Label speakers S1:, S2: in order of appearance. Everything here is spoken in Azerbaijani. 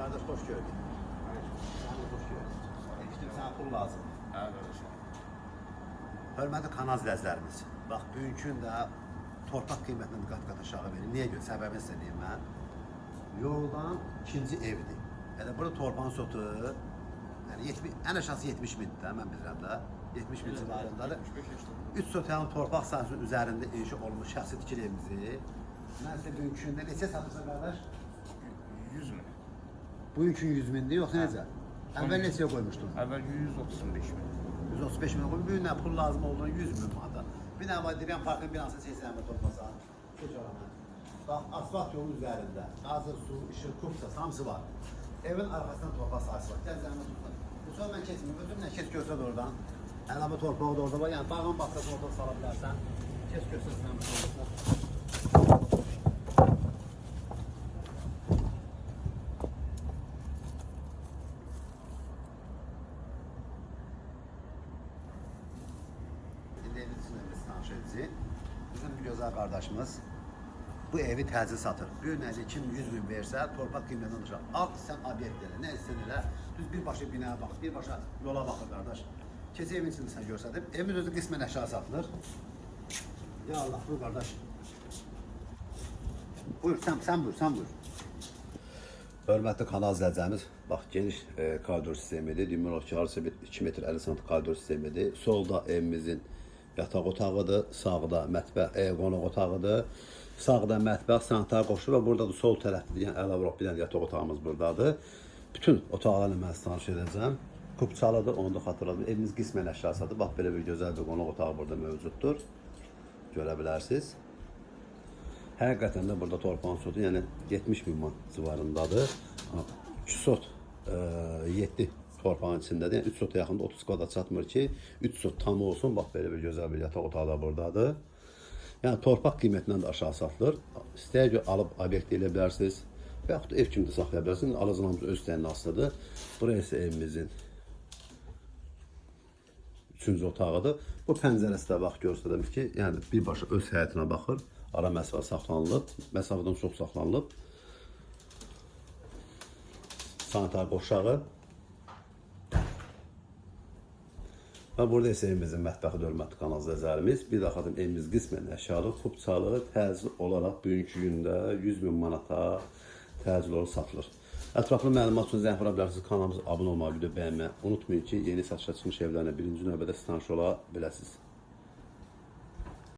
S1: Kardeş hoş geldin. Sen de hoş geldin. İşte sana pul lazım.
S2: Evet kardeşim.
S1: Hörmətli kanal izləyicilərimiz, bax bugünkü gün də torpaq qiymətini qat-qat aşağı verir. Niyə görə? Səbəbini sizə deyim mən. Yoldan ikinci evdir. Yəni burada torpağın sotu yəni ən aşağısı 70 mindir də, mən bilirəm də. 70 min civarındadır. 3 sotiyanın torpaq sahəsinin üzərində inşa olunmuş şəxsi tikili evimizi. Mən sizə bugünkü gündə neçə satırsan qardaş?
S2: 100 min.
S1: Bugünkü 100 mindir, yoxsa necə? Əvvəl neçəyə qoymuşdun?
S2: Əvvəl 135 min.
S1: 135 min qoymuş. Bugün nə pul lazım olduğunu 100 min manat. Bir dənə var, Divan Parkın binasını seçsəm torpaqsa. Keç orana. Bax, asfalt yolun üzərində. Qazı, su, işıq, kubsa, hamısı var. Evin arxasından torpaq sahəsi var. Gəl zəhmət tutma. Bu sonra mən keçməyim. Özümlə keç görsəd oradan. Əlavə torpağı da orada var. Yəni bağın baxsasın orada sala bilərsən. Keç görsəd zəhmət olursa. Bizim bir gözəl qardaşımız bu evi təcil satır. Bu günlərdə kim 100 min versə, torpaq qiymətini alacaq. Al sən obyektlərə, nə istəyirsən elə, düz birbaşa binaya bax, birbaşa yola baxır qardaş. Keçə evin içində sən görsədim. Evimiz özü qismən aşağı satılır. Ya Allah, buyur qardaş. Buyur, sən buyur. Hörmətli kanal izləyicilərimiz, bax geniş koridor sistemidir. Demək olar ki, harasa 2 metr 50 sm koridor sistemidir. Solda evimizin yataq otağıdır, sağda mətbəx, qonaq otağıdır. Sağda mətbəx, sanitar qoşulur və burada da sol tərəfdə yəni əlavə bir dənə yataq otağımız buradadır. Bütün otaqlarla mən sizi tanış edəcəm. Kubçalıdır, onu da xatırladım. Evimiz qismən əşyasıdır. Bax belə bir gözəl bir qonaq otağı burada mövcuddur. Görə bilərsiniz. Həqiqətən də burada torpağın sotu yəni 70 min manat civarındadır. 2 sot 7 torpağın içindədir. Yəni 3 sota yaxında 30 kvadrat çatmır ki, 3 sot tam olsun. Bax belə bir gözəl bir yataq otağı da buradadır. Yəni torpaq qiymətindən də aşağı satılır. İstəyə görə alıb obyekt elə bilərsiniz və yaxud da ev kimi də saxlaya bilərsiniz. Alıcılarımız öz istəyinin asılıdır. Buraya isə evimizin 3-cü otağıdır. Bu pəncərəsi də bax görsədəm ki, yəni birbaşa öz həyətinə baxır. Ara məsafə saxlanılıb, məsafədən çox saxlanılıb. Sanitar qoşağı. Və burada isə evimizin mətbəxi hörmətli kanal izləyicilərimiz. Bir daha xatım evimiz qismən əşyalı, kubçalı, təcil olaraq bugünkü gündə 100 min manata təcil olaraq satılır. Ətraflı məlumat üçün zəng vura bilərsiniz. Kanalımıza abunə olmağı, video bəyənməyi unutmayın ki, yeni satışa çıxmış evlərlə birinci növbədə tanış ola biləsiniz.